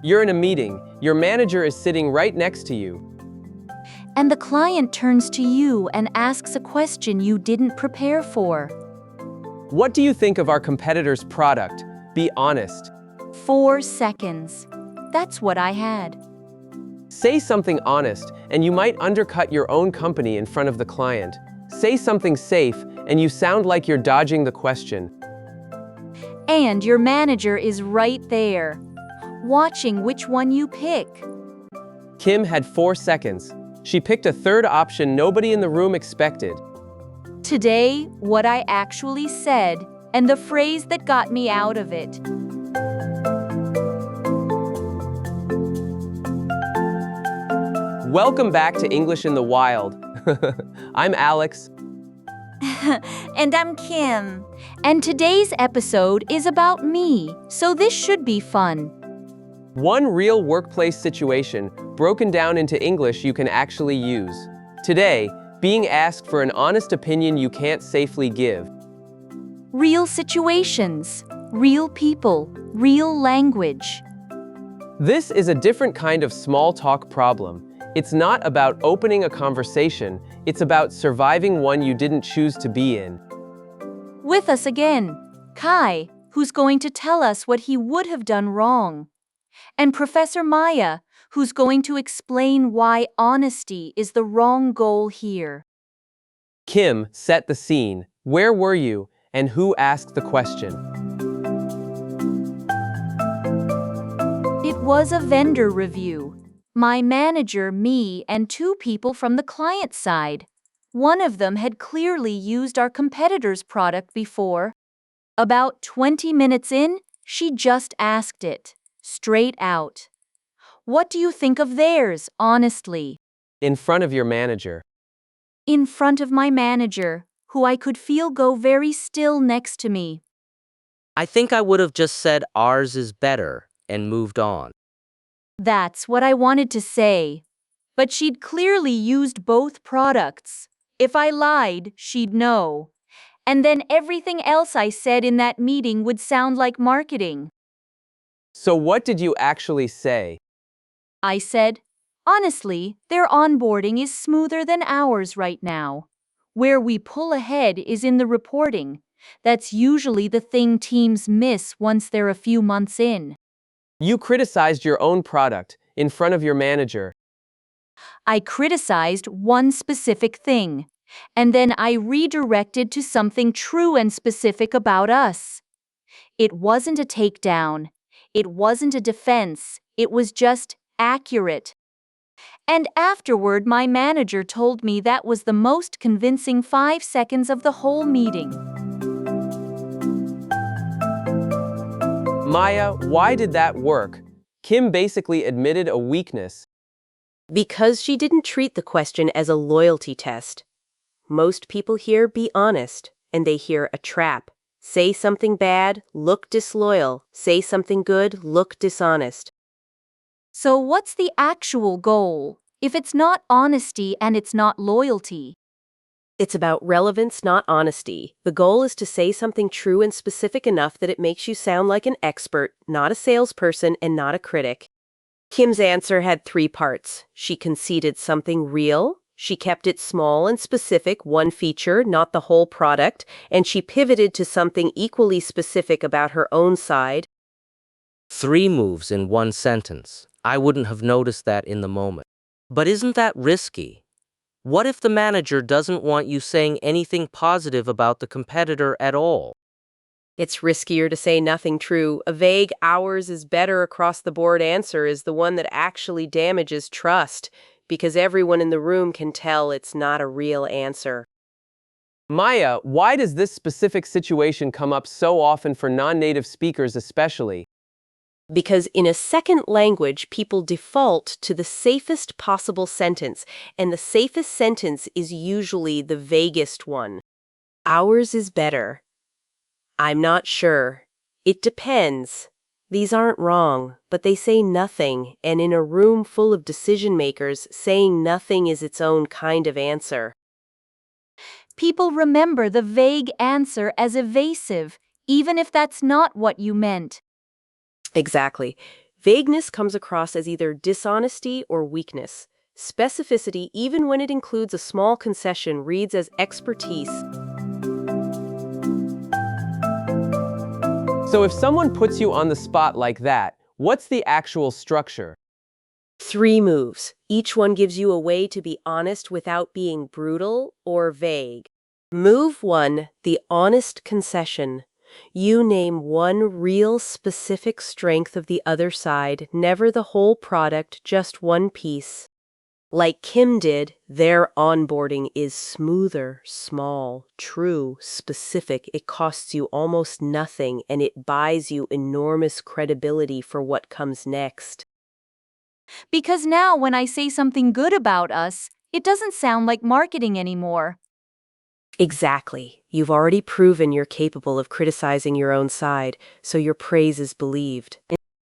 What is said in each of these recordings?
You're in a meeting. Your manager is sitting right next to you. And the client turns to you and asks a question you didn't prepare for. What do you think of our competitor's product? Be honest. 4 seconds. That's what I had. Say something honest, and you might undercut your own company in front of the client. Say something safe, and you sound like you're dodging the question. And your manager is right there, watching which one you pick. Kim had 4 seconds. She picked a third option nobody in the room expected. Today, what I actually said, and the phrase that got me out of it. Welcome back to English in the Wild. I'm Alex. And I'm Kim. And today's episode is about me, so this should be fun. One real workplace situation broken down into English you can actually use. Today, being asked for an honest opinion you can't safely give. Real situations, real people, real language. This is a different kind of small talk problem. It's not about opening a conversation, it's about surviving one you didn't choose to be in. With us again, Kai, who's going to tell us what he would have done wrong. And Professor Maya, who's going to explain why honesty is the wrong goal here. Kim, set the scene. Where were you, and who asked the question? It was a vendor review. My manager, me, and 2 people from the client side. One of them had clearly used our competitor's product before. About 20 minutes in, she just asked it, straight out. What do you think of theirs, honestly? In front of your manager. In front of my manager, who I could feel go very still next to me. I think I would have just said ours is better and moved on. That's what I wanted to say. But she'd clearly used both products. If I lied, she'd know. And then everything else I said in that meeting would sound like marketing. So what did you actually say? I said, honestly, their onboarding is smoother than ours right now. Where we pull ahead is in the reporting. That's usually the thing teams miss once they're a few months in. You criticized your own product in front of your manager. I criticized one specific thing, and then I redirected to something true and specific about us. It wasn't a takedown. It wasn't a defense. It was just accurate. And afterward, my manager told me that was the most convincing 5 seconds of the whole meeting. Maya, why did that work? Kim basically admitted a weakness. Because she didn't treat the question as a loyalty test. Most people hear be honest, and they hear a trap. Say something bad, look disloyal. Say something good, look dishonest. So what's the actual goal, if it's not honesty and it's not loyalty? It's about relevance, not honesty. The goal is to say something true and specific enough that it makes you sound like an expert, not a salesperson and not a critic. Kim's answer had 3 parts. She conceded something real, she kept it small and specific, one feature, not the whole product, and she pivoted to something equally specific about her own side. 3 moves in 1 sentence. I wouldn't have noticed that in the moment. But isn't that risky? What if the manager doesn't want you saying anything positive about the competitor at all? It's riskier to say nothing true. A vague ours is better across the board answer is the one that actually damages trust, because everyone in the room can tell it's not a real answer. Maya, why does this specific situation come up so often for non-native speakers especially? Because in a second language, people default to the safest possible sentence, and the safest sentence is usually the vaguest one. Ours is better. I'm not sure. It depends. These aren't wrong, but they say nothing, and in a room full of decision makers, saying nothing is its own kind of answer. People remember the vague answer as evasive, even if that's not what you meant. Exactly. Vagueness comes across as either dishonesty or weakness. Specificity, even when it includes a small concession, reads as expertise. So if someone puts you on the spot like that, what's the actual structure? 3 moves. Each one gives you a way to be honest without being brutal or vague. Move 1, the honest concession. You name one real specific strength of the other side, never the whole product, just one piece. Like Kim did, their onboarding is smoother, small, true, specific. It costs you almost nothing, and it buys you enormous credibility for what comes next. Because now when I say something good about us, it doesn't sound like marketing anymore. Exactly. You've already proven you're capable of criticizing your own side, so your praise is believed.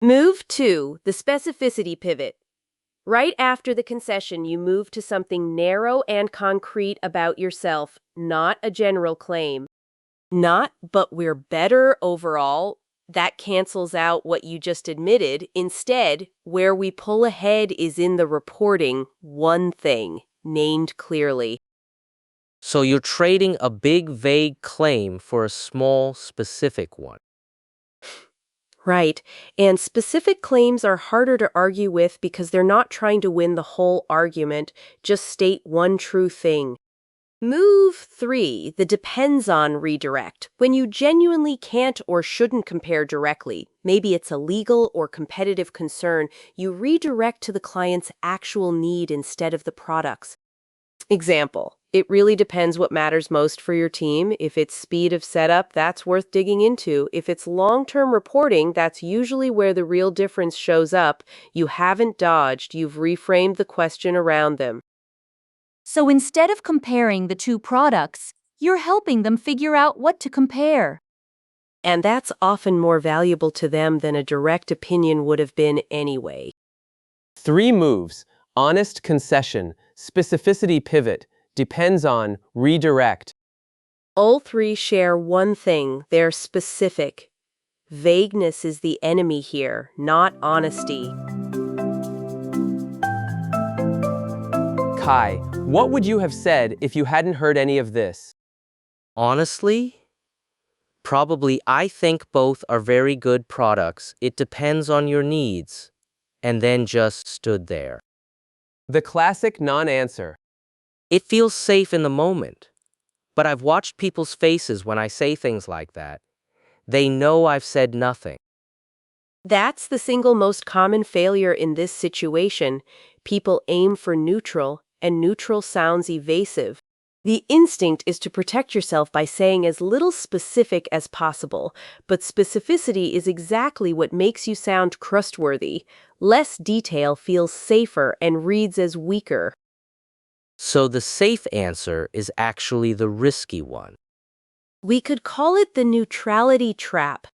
Move 2, the specificity pivot. Right after the concession, you move to something narrow and concrete about yourself, not a general claim. Not, but we're better overall. That cancels out what you just admitted. Instead, where we pull ahead is in the reporting, one thing, named clearly. So you're trading a big, vague claim for a small, specific one. Right. And specific claims are harder to argue with because they're not trying to win the whole argument, just state one true thing. Move 3, the depends on redirect. When you genuinely can't or shouldn't compare directly, maybe it's a legal or competitive concern, you redirect to the client's actual need instead of the product's. Example, it really depends what matters most for your team. If it's speed of setup, that's worth digging into. If it's long-term reporting, that's usually where the real difference shows up. You haven't dodged, you've reframed the question around them. So instead of comparing the two products, you're helping them figure out what to compare. And that's often more valuable to them than a direct opinion would have been anyway. 3 moves: honest concession, specificity pivot, depends on, redirect. All 3 share one thing, they're specific. Vagueness is the enemy here, not honesty. Kai, what would you have said if you hadn't heard any of this? Honestly, probably I think both are very good products. It depends on your needs. And then just stood there. The classic non-answer. It feels safe in the moment. But I've watched people's faces when I say things like that. They know I've said nothing. That's the single most common failure in this situation. People aim for neutral, and neutral sounds evasive. The instinct is to protect yourself by saying as little specific as possible, but specificity is exactly what makes you sound trustworthy. Less detail feels safer and reads as weaker. So the safe answer is actually the risky one. We could call it the neutrality trap.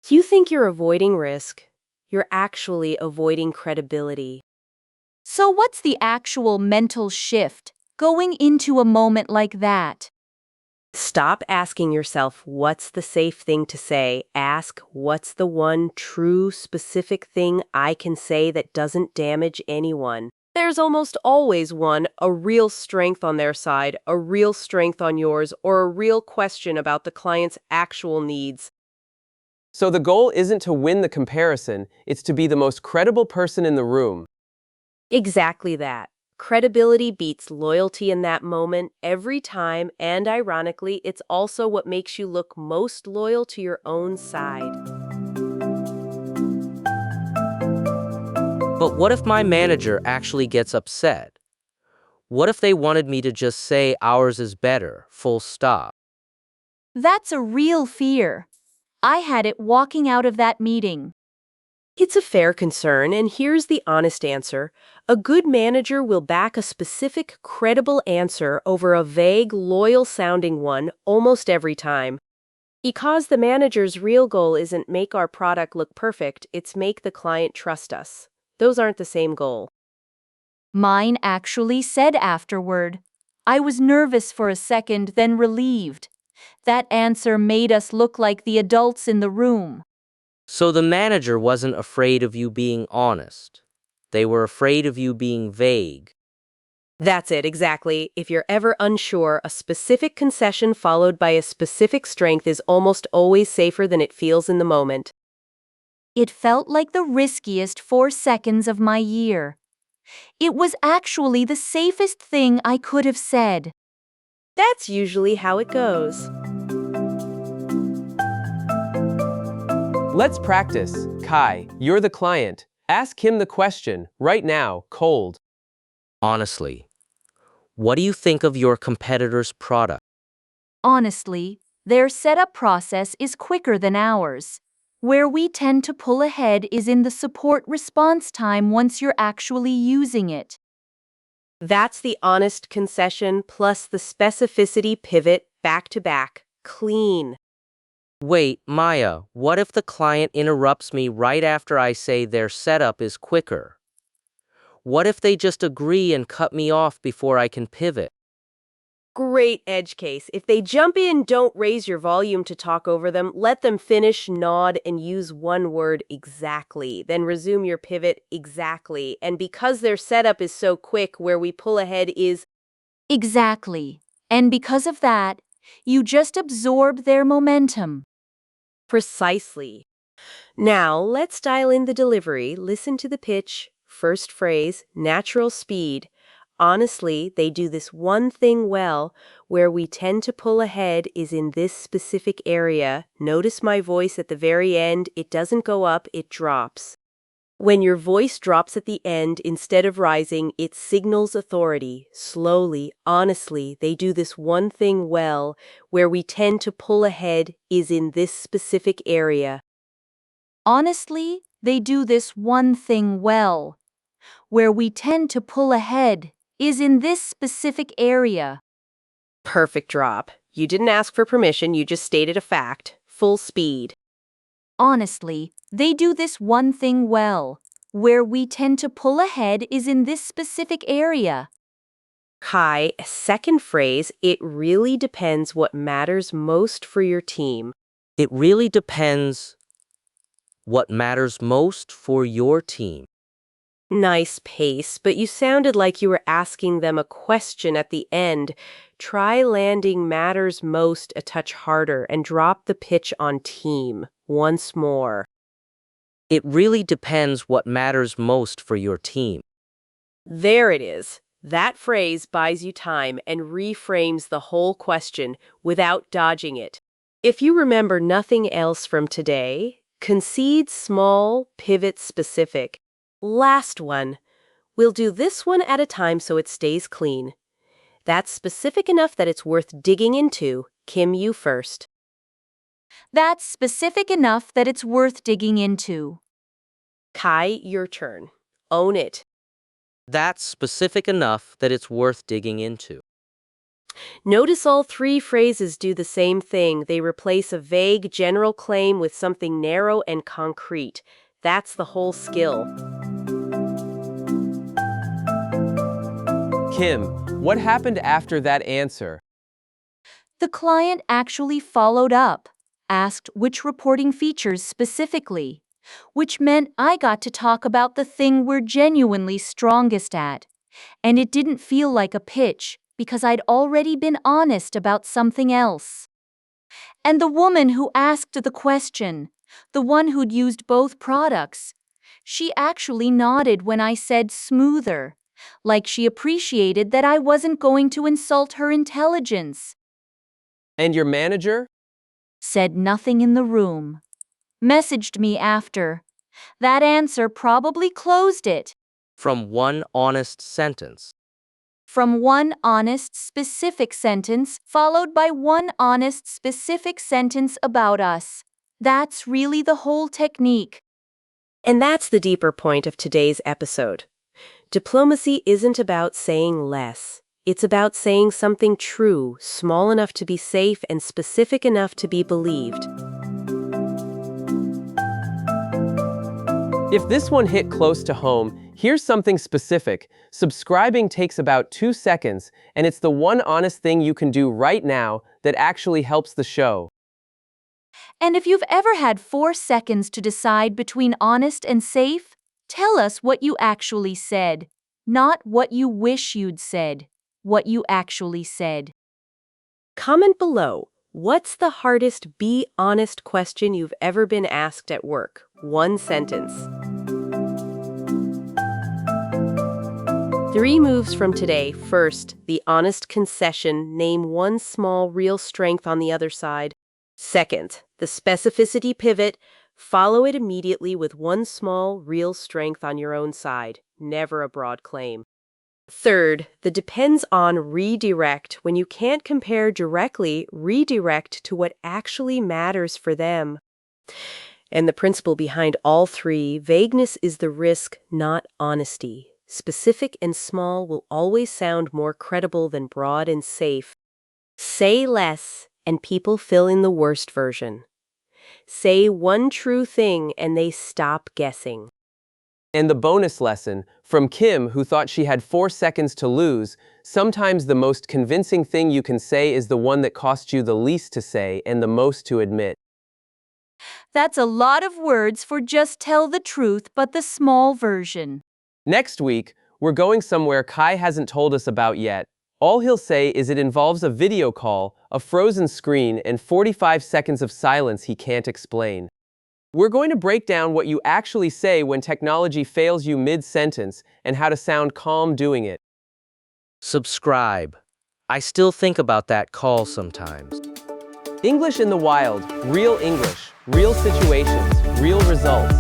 You think you're avoiding risk. You're actually avoiding credibility. So what's the actual mental shift going into a moment like that? Stop asking yourself, what's the safe thing to say? Ask, what's the one true, specific thing I can say that doesn't damage anyone? There's almost always one, a real strength on their side, a real strength on yours, or a real question about the client's actual needs. So the goal isn't to win the comparison, it's to be the most credible person in the room. Exactly that. Credibility beats loyalty in that moment every time, and ironically, it's also what makes you look most loyal to your own side. But what if my manager actually gets upset? What if they wanted me to just say ours is better, full stop? That's a real fear. I had it walking out of that meeting. It's a fair concern, and here's the honest answer. A good manager will back a specific, credible answer over a vague, loyal-sounding one almost every time. Because the manager's real goal isn't make our product look perfect, it's make the client trust us. Those aren't the same goal. Mine actually said afterward. I was nervous for a second, then relieved. That answer made us look like the adults in the room. So the manager wasn't afraid of you being honest. They were afraid of you being vague. That's it, exactly. If you're ever unsure, a specific concession followed by a specific strength is almost always safer than it feels in the moment. It felt like the riskiest 4 seconds of my year. It was actually the safest thing I could have said. That's usually how it goes. Let's practice. Kai, you're the client. Ask him the question, right now, cold. Honestly, what do you think of your competitor's product? Honestly, their setup process is quicker than ours. Where we tend to pull ahead is in the support response time once you're actually using it. That's the honest concession plus the specificity pivot back to back. Clean. Wait, Maya, what if the client interrupts me right after I say their setup is quicker? What if they just agree and cut me off before I can pivot? Great edge case. If they jump in, don't raise your volume to talk over them. Let them finish, nod, and use one word exactly. Then resume your pivot exactly. And because their setup is so quick, where we pull ahead is Exactly. And because of that, you just absorb their momentum. precisely. Now, let's dial in the delivery. Listen to the pitch. First phrase, natural speed. Honestly, they do this one thing well. Where we tend to pull ahead is in this specific area. Notice my voice at the very end. It doesn't go up, it drops. When your voice drops at the end instead of rising, it signals authority. Slowly, honestly, they do this one thing well. Where we tend to pull ahead is in this specific area. Honestly, they do this one thing well. Where we tend to pull ahead is in this specific area. Perfect drop. You didn't ask for permission, you just stated a fact. Full speed. Honestly, they do this one thing well. Where we tend to pull ahead is in this specific area. Kai, second phrase, it really depends what matters most for your team. It really depends what matters most for your team. Nice pace, but you sounded like you were asking them a question at the end. Try landing matters most a touch harder and drop the pitch on team once more. It really depends what matters most for your team. There it is. That phrase buys you time and reframes the whole question without dodging it. If you remember nothing else from today, concede small, pivot specific. Last one. We'll do this one at a time so it stays clean. That's specific enough that it's worth digging into. Kim, you first. That's specific enough that it's worth digging into. Kai, your turn. Own it. That's specific enough that it's worth digging into. Notice all three phrases do the same thing. They replace a vague general claim with something narrow and concrete. That's the whole skill. Kim, what happened after that answer? The client actually followed up, asked which reporting features specifically, which meant I got to talk about the thing we're genuinely strongest at. And it didn't feel like a pitch because I'd already been honest about something else. And the woman who asked the question, the one who'd used both products, she actually nodded when I said smoother, like she appreciated that I wasn't going to insult her intelligence. And your manager? Said nothing in the room. Messaged me after. That answer probably closed it. From one honest sentence. From one honest specific sentence followed by one honest specific sentence about us. That's really the whole technique. And that's the deeper point of today's episode. Diplomacy isn't about saying less. It's about saying something true, small enough to be safe and specific enough to be believed. If this one hit close to home, here's something specific. Subscribing takes about 2 seconds, and it's the one honest thing you can do right now that actually helps the show. And if you've ever had 4 seconds to decide between honest and safe, tell us what you actually said. Not what you wish you'd said, what you actually said. Comment below. What's the hardest be honest question you've ever been asked at work? One sentence. 3 moves from today. First, the honest concession. Name one small real strength on the other side. Second, the specificity pivot. Follow it immediately with one small real strength on your own side. Never a broad claim. Third, the depends on redirect. When you can't compare directly, redirect to what actually matters for them. And the principle behind all 3, vagueness is the risk, not honesty. Specific and small will always sound more credible than broad and safe. Say less, and people fill in the worst version. Say one true thing, and they stop guessing. And the bonus lesson, from Kim, who thought she had 4 seconds to lose, sometimes the most convincing thing you can say is the one that costs you the least to say and the most to admit. That's a lot of words for just tell the truth but the small version. Next week, we're going somewhere Kai hasn't told us about yet. All he'll say is it involves a video call, a frozen screen, and 45 seconds of silence he can't explain. We're going to break down what you actually say when technology fails you mid-sentence and how to sound calm doing it. Subscribe. I still think about that call sometimes. English in the Wild, real English, real situations, real results.